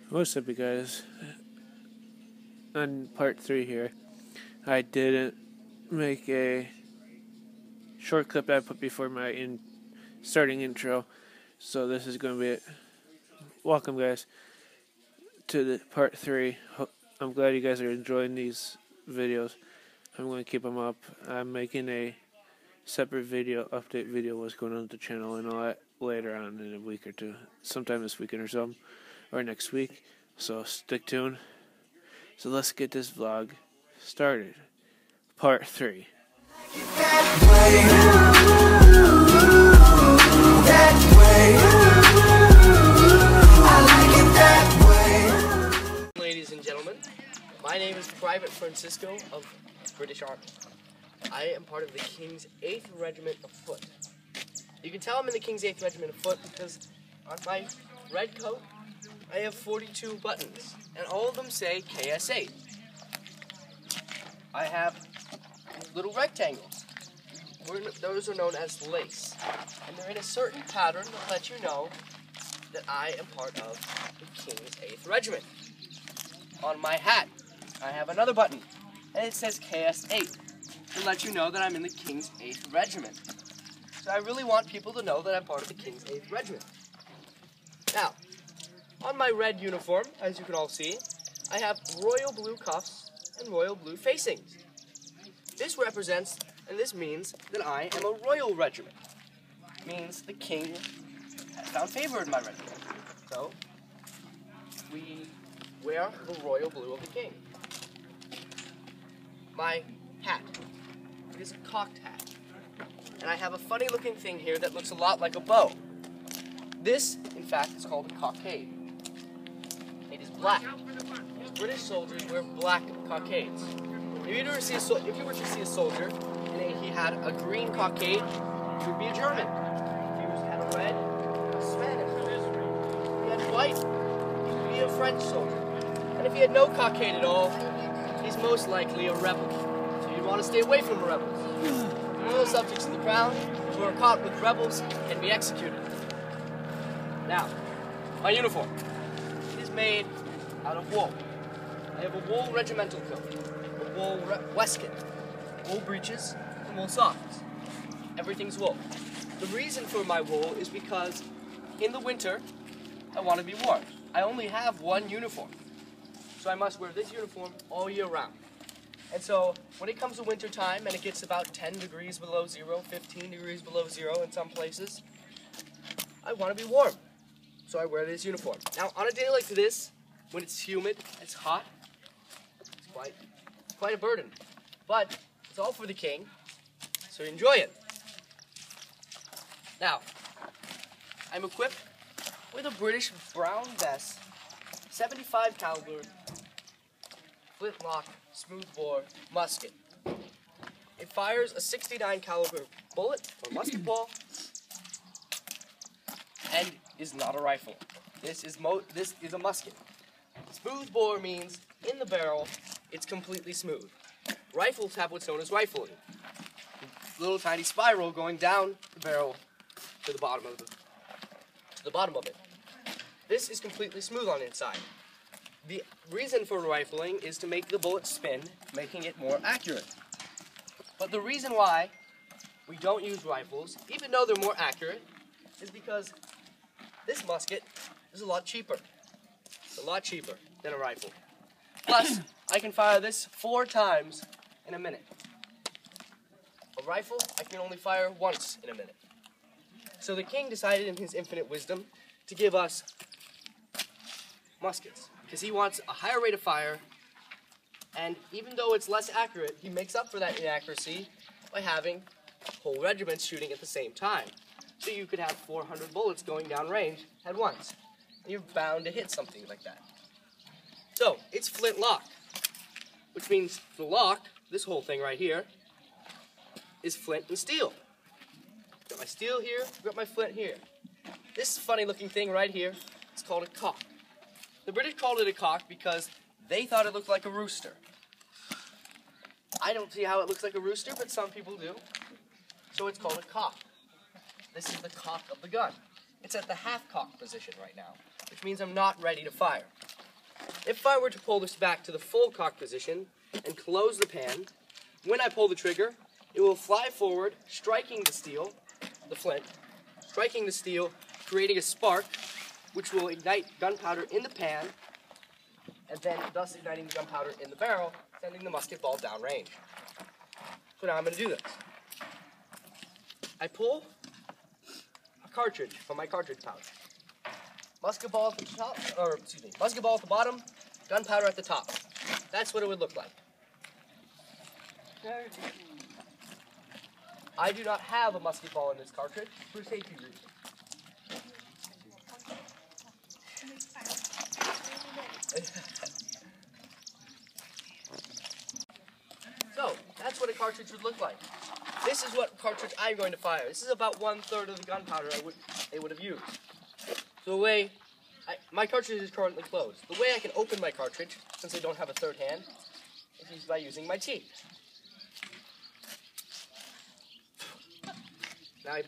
What's up, you guys? On part 3 here, I didn't make a short clip I put before my starting intro, so this is going to be it. Welcome, guys, to the part 3. I'm glad you guys are enjoying these videos. I'm going to keep them up. I'm making a separate update video what's going on with the channel and all that later on in a week or two, sometime this weekend or something, or next week. So stick tuned. So let's get this vlog started. Part 3. Ladies and gentlemen, my name is Private Francisco of British Army. I am part of the King's 8th Regiment of Foot. You can tell I'm in the King's 8th Regiment of Foot because on my red coat I have 42 buttons, and all of them say KS8. I have little rectangles. Those are known as lace, and they're in a certain pattern that lets you know that I am part of the King's 8th Regiment. On my hat, I have another button, and it says KS8 to let you know that I'm in the King's 8th Regiment. So I really want people to know that I'm part of the King's 8th Regiment. Now, on my red uniform, as you can all see, I have royal blue cuffs and royal blue facings. This represents, and this means, that I am a royal regiment. It means the king has found favor in my regiment. So, we wear the royal blue of the king. My hat, it is a cocked hat. And I have a funny looking thing here that looks a lot like a bow. This, in fact, is called a cockade. It is black. British soldiers wear black cockades. If you were to see a soldier and he had a green cockade, he would be a German. If he had a red, a Spanish. If he had white, he would be a French soldier. And if he had no cockade at all, he's most likely a rebel. So you'd want to stay away from rebels. All the subjects of the crown who are caught with rebels can be executed. Now, my uniform is made out of wool. I have a wool regimental coat, a wool waistcoat, wool breeches, and wool socks. Everything's wool. The reason for my wool is because in the winter, I want to be warm. I only have one uniform, so I must wear this uniform all year round. And so, when it comes to winter time and it gets about 10 degrees below zero, 15 degrees below zero in some places, I want to be warm. So I wear this uniform. Now, on a day like this, when it's humid, it's hot, it's quite a burden. But it's all for the king, so enjoy it. Now, I'm equipped with a British brown vest, 75 caliber, flintlock, smoothbore musket. It fires a 69 caliber bullet or musket ball, and is not a rifle. This is a musket. Smoothbore means in the barrel, it's completely smooth. Rifles have what's known as rifling. Little tiny spiral going down the barrel to the bottom of it. This is completely smooth on the inside. The reason for rifling is to make the bullet spin, making it more accurate. But the reason why we don't use rifles, even though they're more accurate, is because this musket is a lot cheaper. It's a lot cheaper than a rifle. Plus, I can fire this 4 times in a minute. A rifle, I can only fire once in a minute. So the king decided in his infinite wisdom to give us muskets, because he wants a higher rate of fire, and even though it's less accurate, he makes up for that inaccuracy by having whole regiments shooting at the same time. So you could have 400 bullets going down range at once. And you're bound to hit something like that. So, it's flintlock, which means the lock, this whole thing right here, is flint and steel. Got my steel here, got my flint here. This funny looking thing right here is called a cock. The British called it a cock because they thought it looked like a rooster. I don't see how it looks like a rooster, but some people do. So it's called a cock. This is the cock of the gun. It's at the half-cock position right now, which means I'm not ready to fire. if I were to pull this back to the full cock position and close the pan, when I pull the trigger, it will fly forward, striking the steel, the flint, striking the steel, creating a spark, which will ignite gunpowder in the pan, and then thus igniting the gunpowder in the barrel, sending the musket ball downrange. So now I'm going to do this. I pull a cartridge from my cartridge pouch. Musket ball at the top, musket ball at the bottom, gunpowder at the top. That's what it would look like. I do not have a musket ball in this cartridge for safety reasons. So, that's what a cartridge would look like. This is what cartridge I'm going to fire. This is about 1/3 of the gunpowder they would have used. So the way, my cartridge is currently closed. The way I can open my cartridge, since I don't have a third hand, is by using my teeth. Now I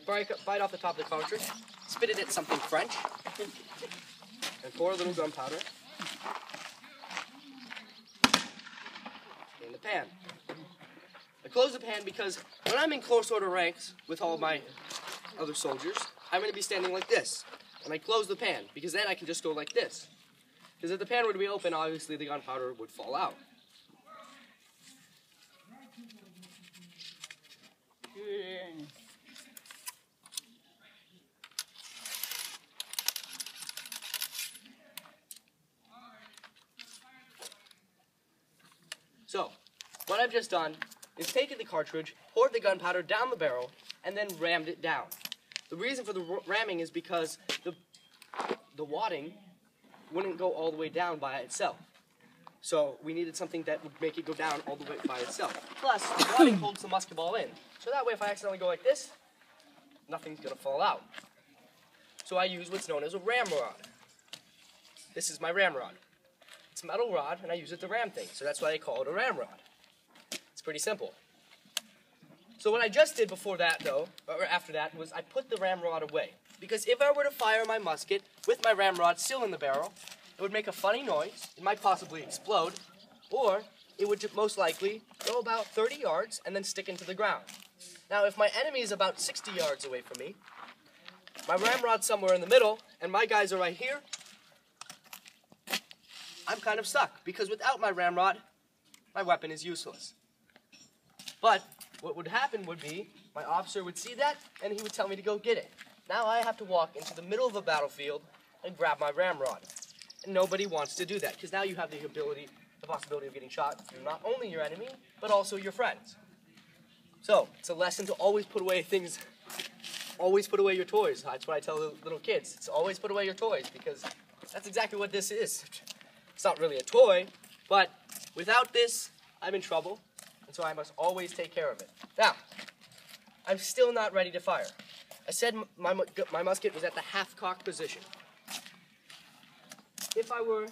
bite off the top of the cartridge, spit it at something French, and pour a little gunpowder in the pan. I close the pan because when I'm in close order ranks with all my other soldiers, I'm going to be standing like this. And I close the pan because then I can just go like this. Because if the pan were to be open, obviously the gunpowder would fall out. So, what I've just done is taken the cartridge, poured the gunpowder down the barrel, and then rammed it down. The reason for the ramming is because the wadding wouldn't go all the way down by itself. So we needed something that would make it go down all the way by itself. Plus, the wadding holds the musket ball in. So that way if I accidentally go like this, nothing's going to fall out. So I use what's known as a ramrod. This is my ramrod. It's a metal rod, and I use it to ram things. So that's why they call it a ramrod. It's pretty simple. So what I just did before that, though, or after that, was I put the ramrod away. Because if I were to fire my musket with my ramrod still in the barrel, it would make a funny noise, it might possibly explode, or it would most likely go about 30 yards and then stick into the ground. Now, if my enemy is about 60 yards away from me, my ramrod's somewhere in the middle, and my guys are right here, I'm kind of stuck, because without my ramrod, my weapon is useless. But what would happen would be, my officer would see that, and he would tell me to go get it. Now I have to walk into the middle of the battlefield and grab my ramrod. And nobody wants to do that, because now you have the possibility of getting shot through not only your enemy, but also your friends. So, it's a lesson to always put away things, always put away your toys. That's what I tell the little kids. It's always put away your toys, because that's exactly what this is. It's not really a toy, but without this, I'm in trouble, and so I must always take care of it. Now, I'm still not ready to fire. I said my musket was at the half-cocked position. If I were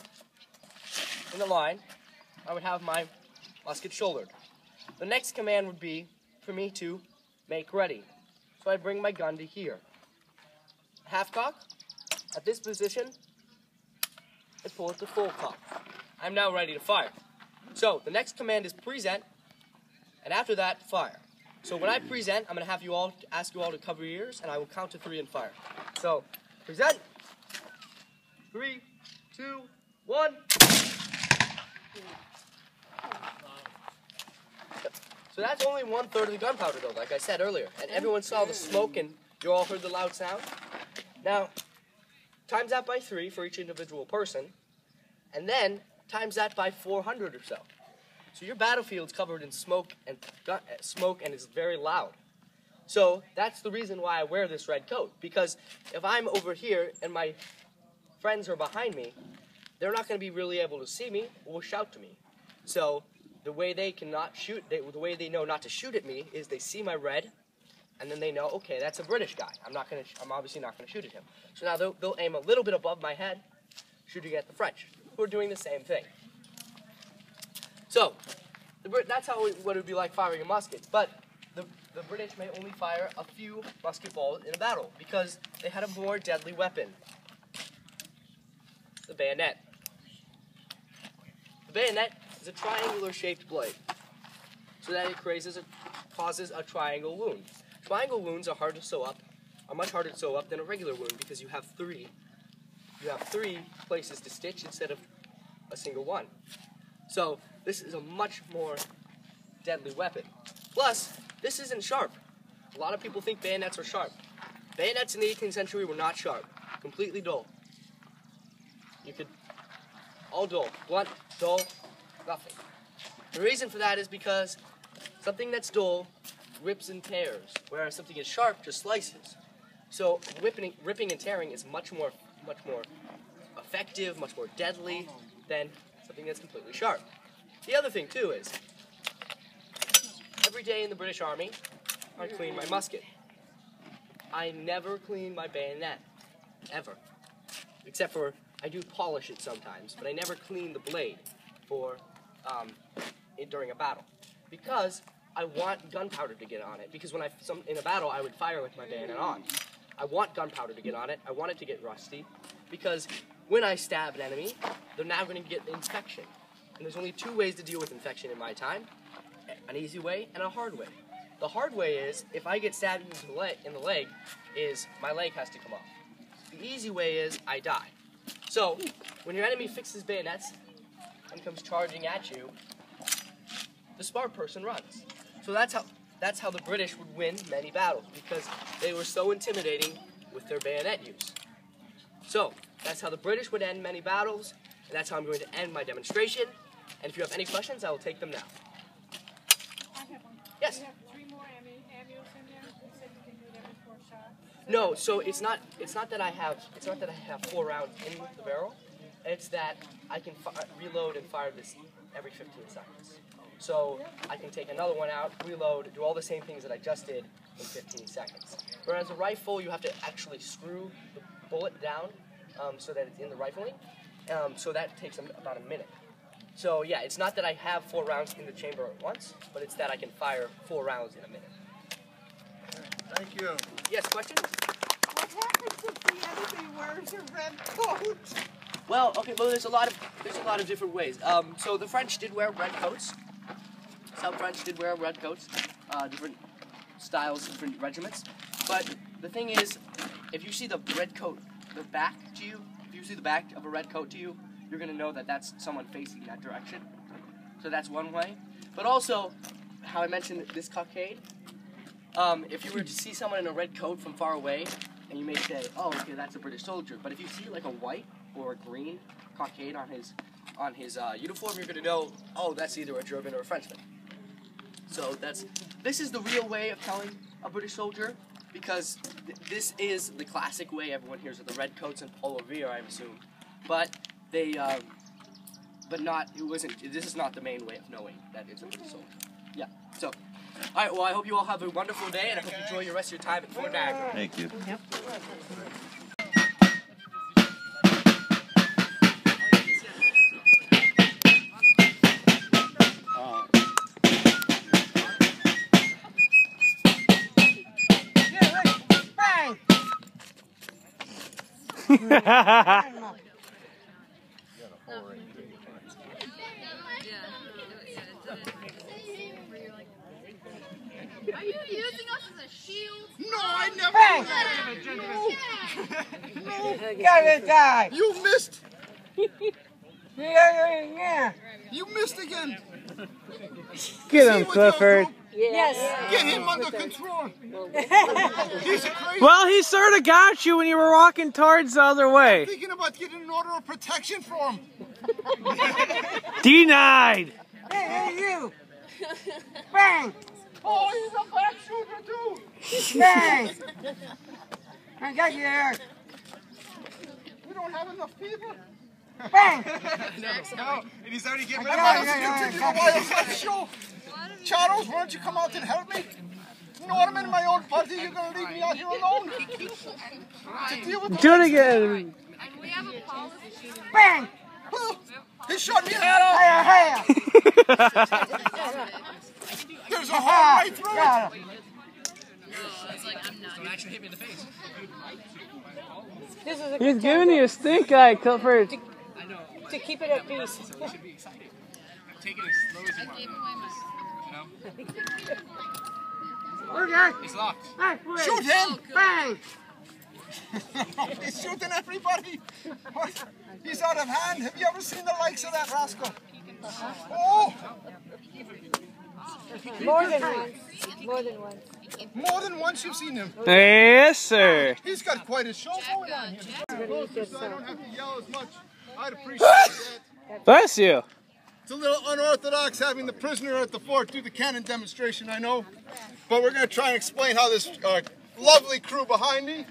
in the line, I would have my musket shouldered. The next command would be for me to make ready. So I bring my gun to here. Half-cock, at this position, I pull it to full cock. I'm now ready to fire. So the next command is present, and after that, fire. So when I present, I'm going to have ask you all to cover your ears, and I will count to 3 and fire. So, present. 3, 2, 1. So that's only 1/3 of the gunpowder, though, like I said earlier. And everyone saw the smoke, and you all heard the loud sound. Now, times that by 3 for each individual person, and then times that by 400 or so. So your battlefield's covered in smoke and it's very loud. So that's the reason why I wear this red coat, because if I'm over here and my friends are behind me, they're not going to be really able to see me or shout to me. So the way they the way they know not to shoot at me is they see my red, and then they know, okay, that's a British guy. I'm obviously not going to shoot at him. So now they'll aim a little bit above my head, shooting at the French, who are doing the same thing. So, that's what it would be like firing a musket. But the British may only fire a few musket balls in a battle because they had a more deadly weapon, the bayonet. bayonet is a triangular shaped blade, so that it causes a triangle wound. Triangle wounds are much harder to sew up than a regular wound because you have three places to stitch instead of a single one. So this is a much more deadly weapon. Plus, this isn't sharp. A lot of people think bayonets are sharp. Bayonets in the 18th century were not sharp. Completely dull. All dull. Blunt, dull, nothing. The reason for that is because something that's dull rips and tears, whereas something that's sharp just slices. So ripping and tearing is much more effective, much more deadly than something that's completely sharp. The other thing too is, every day in the British Army, I clean my musket. I never clean my bayonet, ever. Except for, I do polish it sometimes, but I never clean the blade during a battle. Because I want gunpowder to get on it, because in a battle I would fire with my bayonet on. I want gunpowder to get on it, I want it to get rusty, because when I stab an enemy, they're now going to get infection. And there's only two ways to deal with infection in my time, an easy way and a hard way. The hard way is, if I get stabbed in the leg, is my leg has to come off. The easy way is, I die. So, when your enemy fixes bayonets and comes charging at you, the smart person runs. So that's how the British would win many battles, because they were so intimidating with their bayonet use. So, that's how the British would end many battles, and that's how I'm going to end my demonstration. And if you have any questions, I will take them now. I have one. Yes? You have 3 more ammunition in there. You said you can do it every 4 shots. No, so it's not that I have 4 rounds in the barrel. It's that I can reload and fire this every 15 seconds. So I can take another one out, reload, do all the same things that I just did in 15 seconds. Whereas a rifle, you have to actually screw the bullet down so that it's in the rifling. So that takes about a minute. So yeah, it's not that I have 4 rounds in the chamber at once, but it's that I can fire 4 rounds in a minute. Thank you. Yes, question? What happens if the enemy wears a red coat? Well, okay, well there's a lot of different ways. So the French did wear red coats. Some French did wear red coats, different styles, different regiments. But the thing is, if you see the red coat, the back to you, if you see the back of a red coat to you, you're going to know that that's someone facing that direction. So that's one way. But also, how I mentioned this cockade, if you were to see someone in a red coat from far away, and you may say, oh, okay, that's a British soldier. But if you see like a white or a green cockade on his uniform, you're going to know, oh, that's either a German or a Frenchman. So this is the real way of telling a British soldier, because this is the classic way everyone hears of the red coats and polo veer, I assume. But this is not the main way of knowing that it's a British soldier. Yeah. So, all right. Well, I hope you all have a wonderful day, and I hope you enjoy your rest of your time at Fort Niagara. Thank you. Yep. Are you using us as a shield? No, I never did that. No. You gotta die! You missed. Yeah. You missed again. Get See him, what Clifford. y'all do? Yes. Get him under control. He's a crazy. Well, he sort of got you when you were walking towards the other way. Thinking about getting an order of protection for him. Denied. Hey, you! Bang! Oh, he's a back shooter too. Bang! I got you there. We don't have enough people. Bang! No, and he's already getting I rid got of it, us. I got it, Continue I the got it. wildlife show. Charles, why don't you come out and help me? You know what, I'm in my own party. You're going to leave me out here alone to deal with Do it again. And we have a policy. Bang! Oh, he shot me head off. Hiya! There's a hole right through it. Got him. Don't actually hit me in the face. This is a He's good giving time you a stink eye, Clifford. to keep it at peace. take it as slow as you want. You know? Okay. He's locked. Hey, please. Shoot him! Bang. He's shooting everybody. What? He's out of hand. Have you ever seen the likes of that rascal? Oh! More than once. More than once. More than once you've seen him. Yes, sir. He's got quite a show going on here. Closer, so I don't have to yell as much. I'd appreciate that. Bless you. It's a little unorthodox having the prisoner at the fort do the cannon demonstration, I know. But we're going to try and explain how this lovely crew behind me,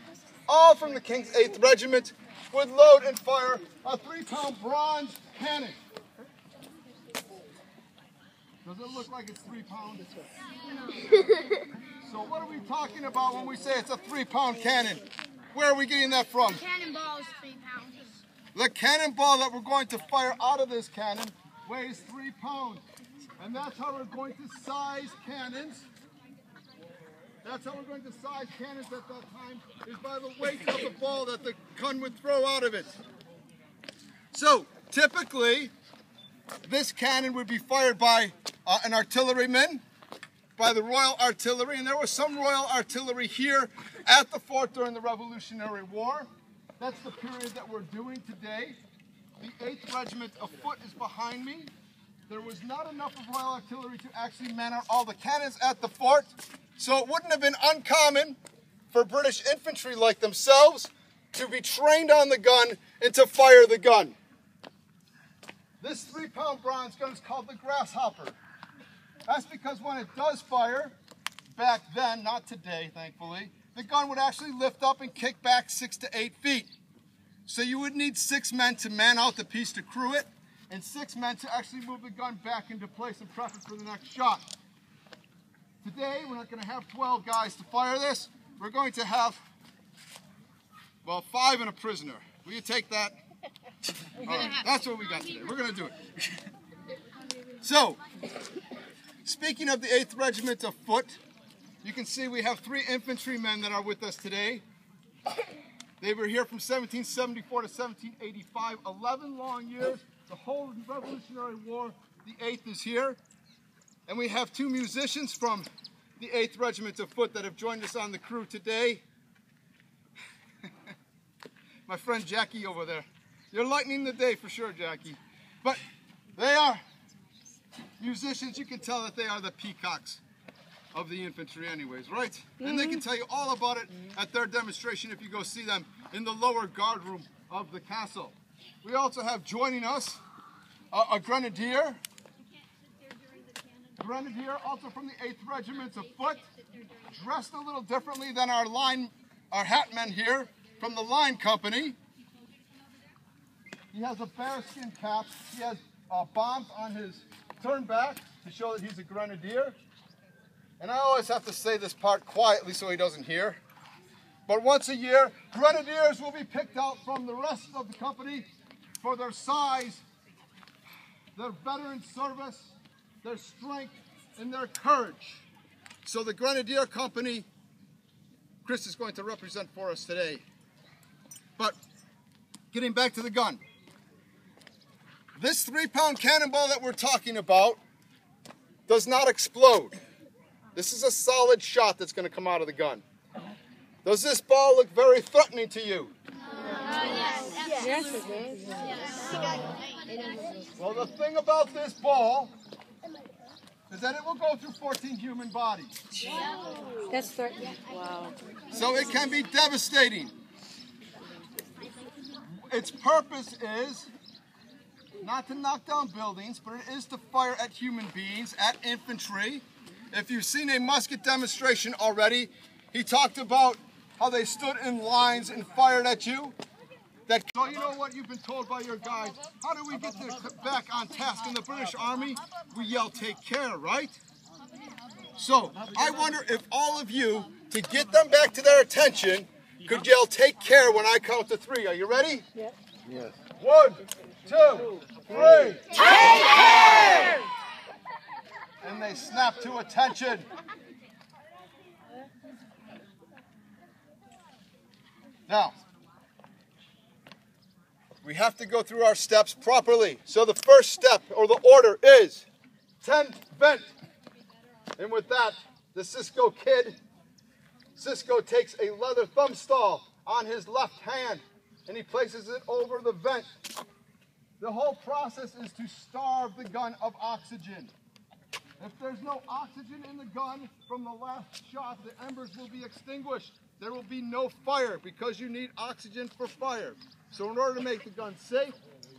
all from the King's 8th Regiment, would load and fire a 3-pound bronze cannon. Does it look like it's 3 pounds? So what are we talking about when we say it's a 3-pound cannon? Where are we getting that from? Cannonball is 3 pounds. The cannonball that we're going to fire out of this cannon weighs 3 pounds. And that's how we're going to size cannons. That's how we're going to size cannons at that time, is by the weight of the ball that the gun would throw out of it. So, typically, this cannon would be fired by an artilleryman, by the Royal Artillery, and there was some Royal Artillery here at the fort during the Revolutionary War. That's the period that we're doing today. The 8th Regiment of Foot is behind me. There was not enough of Royal Artillery to actually man all the cannons at the fort, so it wouldn't have been uncommon for British infantry like themselves to be trained on the gun and to fire the gun. This 3-pound bronze gun is called the Grasshopper. That's because when it does fire, back then, not today, thankfully, the gun would actually lift up and kick back 6 to 8 feet. So you would need 6 men to man out the piece to crew it, and 6 men to actually move the gun back into place and prep it for the next shot. Today, we're not going to have 12 guys to fire this. We're going to have, well, 5 and a prisoner. Will you take that? All right, that's what we got today. We're going to do it. So, speaking of the 8th Regiment of Foot, you can see we have 3 infantrymen that are with us today. They were here from 1774 to 1785, 11 long years, the whole Revolutionary War. The 8th is here. And we have 2 musicians from the 8th Regiment of Foot that have joined us on the crew today. My friend Jackie over there. You're lightening the day for sure, Jackie. But they are musicians. You can tell that they are the peacocks of the infantry anyways, right? And they can tell you all about it at their demonstration if you go see them in the lower guard room of the castle. We also have joining us a grenadier. Grenadier, also from the 8th Regiment of Foot, dressed a little differently than our hatmen here from the line company. He has a bearskin cap. He has bombs on his turnback to show that he's a grenadier. And I always have to say this part quietly so he doesn't hear. But once a year, grenadiers will be picked out from the rest of the company for their size, their veteran service, their strength, and their courage. So the Grenadier Company, Chris is going to represent for us today. But getting back to the gun. This 3-pound cannonball that we're talking about does not explode. This is a solid shot that's going to come out of the gun. Does this ball look very threatening to you? Yes, it is. Well, the thing about this ball is that it will go through 14 human bodies. That's threatening. Wow. So it can be devastating. Its purpose is not to knock down buildings, but it is to fire at human beings, at infantry. If you've seen a musket demonstration already, he talked about how they stood in lines and fired at you. So you know what you've been told by your guides. How do we get back on task in the British Army? We yell, take care, right? So I wonder if all of you, to get them back to their attention, could yell, take care when I count to 3. Are you ready? Yeah. Yes. 1, 2, 3. Take care! And they snap to attention. Now, we have to go through our steps properly. So the first step, or the order, is 10 vent. And with that, the Cisco kid, Cisco takes a leather thumb stall on his left hand, and he places it over the vent. The whole process is to starve the gun of oxygen. If there's no oxygen in the gun from the last shot, the embers will be extinguished. There will be no fire because you need oxygen for fire. So in order to make the gun safe,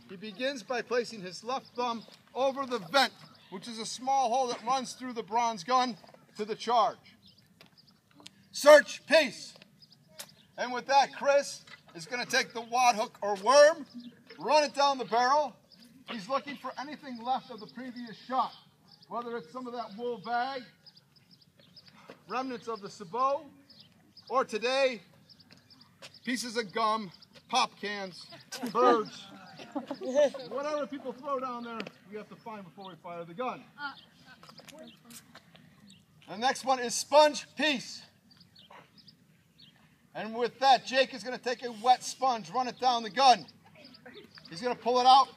he begins by placing his left thumb over the vent, which is a small hole that runs through the bronze gun to the charge. Search, peace. And with that, Chris is going to take the wad hook or worm, run it down the barrel. He's looking for anything left of the previous shot, whether it's some of that wool bag, remnants of the sabot, or today, pieces of gum, pop cans, birds, whatever people throw down there, we have to find before we fire the gun. The next one is sponge piece. And with that, Jake is going to take a wet sponge, run it down the gun. He's going to pull it out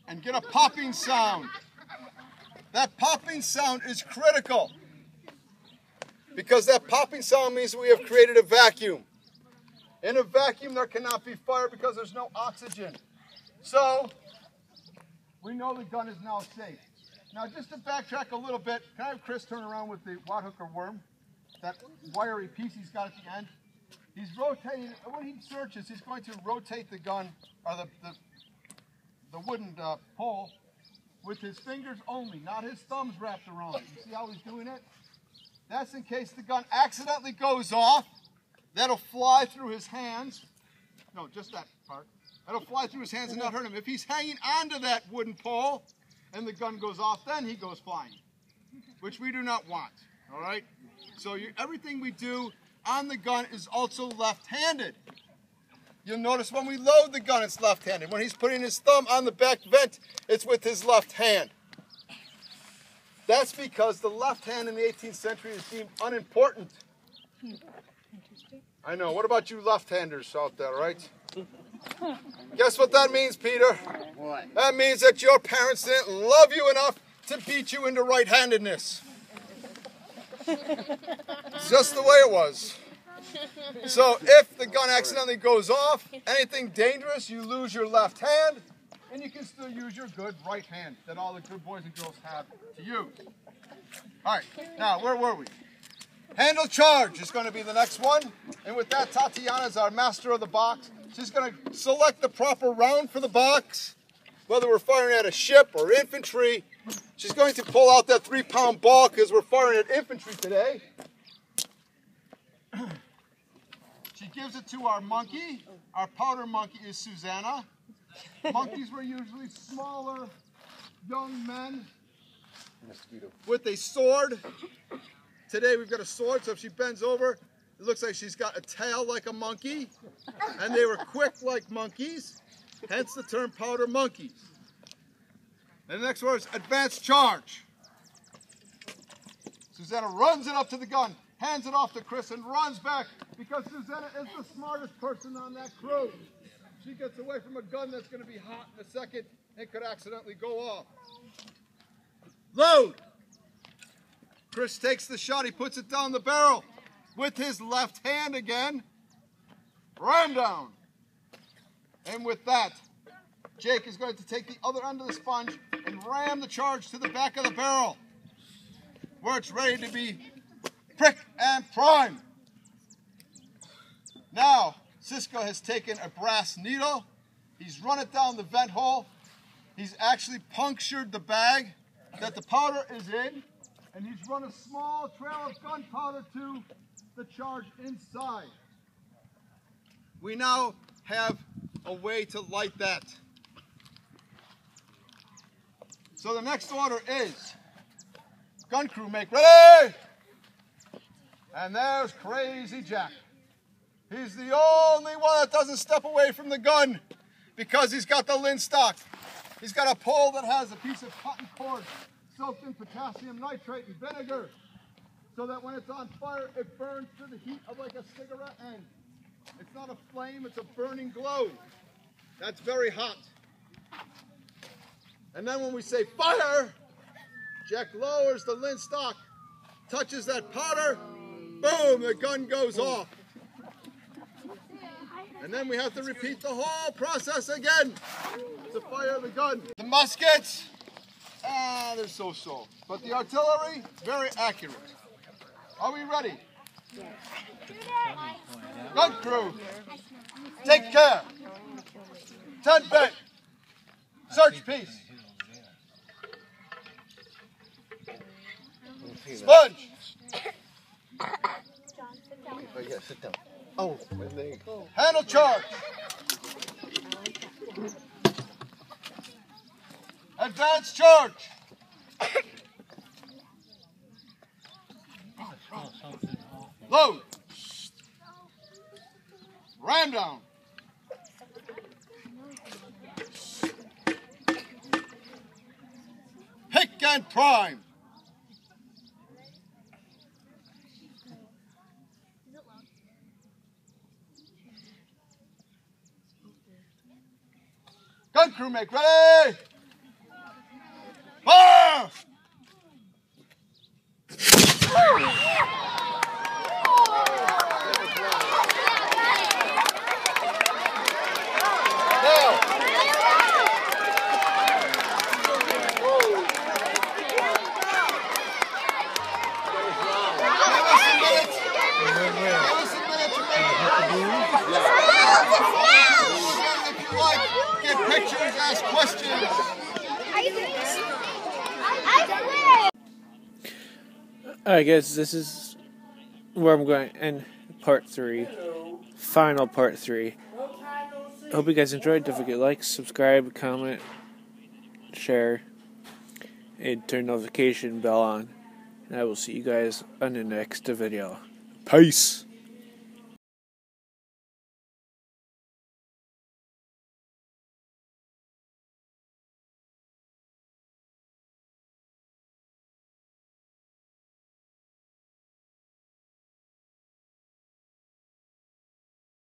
and get a popping sound. That popping sound is critical because that popping sound means we have created a vacuum. In a vacuum, there cannot be fire because there's no oxygen. So, we know the gun is now safe. Now, just to backtrack a little bit, can I have Chris turn around with the wad hook or worm? That wiry piece he's got at the end. He's rotating, when he searches, he's going to rotate the gun, or the wooden pole, with his fingers only, not his thumbs wrapped around it. You see how he's doing it? That's in case the gun accidentally goes off. That'll fly through his hands. No, just that part. That'll fly through his hands and not hurt him. If he's hanging onto that wooden pole and the gun goes off, then he goes flying, which we do not want, all right? So everything we do on the gun is also left-handed. You'll notice when we load the gun, it's left-handed. When he's putting his thumb on the back vent, it's with his left hand. That's because the left hand in the 18th century is deemed unimportant. I know. What about you left-handers out there, right? Guess what that means, Peter? What? That means that your parents didn't love you enough to beat you into right-handedness. It's just the way it was. So if the gun accidentally goes off, anything dangerous, you lose your left hand, and you can still use your good right hand that all the good boys and girls have to use. All right, now where were we? Handle charge is going to be the next one. And with that, Tatiana is our master of the box. She's going to select the proper round for the box, whether we're firing at a ship or infantry. She's going to pull out that 3-pound ball because we're firing at infantry today. She gives it to our monkey. Our powder monkey is Susanna. Monkeys were usually smaller young men with a sword. Today we've got a sword, so if she bends over, it looks like she's got a tail like a monkey. And they were quick like monkeys, hence the term powder monkeys. And the next word is advanced charge. Susanna runs it up to the gun, hands it off to Chris, and runs back because Susanna is the smartest person on that crew. She gets away from a gun that's going to be hot in a second and could accidentally go off. Load! Chris takes the shot, he puts it down the barrel with his left hand again. Ram down. And with that, Jake is going to take the other end of the sponge and ram the charge to the back of the barrel where it's ready to be prick and prime. Now, Cisco has taken a brass needle. He's run it down the vent hole. He's actually punctured the bag that the powder is in, and he's run a small trail of gunpowder to the charge inside. We now have a way to light that. So the next order is gun crew, make ready! And there's Crazy Jack. He's the only one that doesn't step away from the gun because he's got the linstock. He's got a pole that has a piece of cotton cord soaked in potassium nitrate and vinegar so that when it's on fire, it burns to the heat of like a cigarette end. It's not a flame, it's a burning glow. That's very hot. And then when we say fire, Jack lowers the lint stock, touches that powder, boom, the gun goes off. And then we have to repeat the whole process again to fire the gun. The muskets, they're so-so. But the artillery, very accurate. Are we ready? Gun crew, take care. 10 bent. Search piece. Sponge. Oh, yeah, sit down. Oh, there you go. Handle charge. Advance charge. Load. Ram down. Pick and prime. Gun crew, make ready! Fire! Pictures, ask questions. Alright guys, this is where I'm going to end part 3. Final part 3. I hope you guys enjoyed. Don't forget to like, subscribe, comment, share, and turn notification bell on. And I will see you guys on the next video. Peace!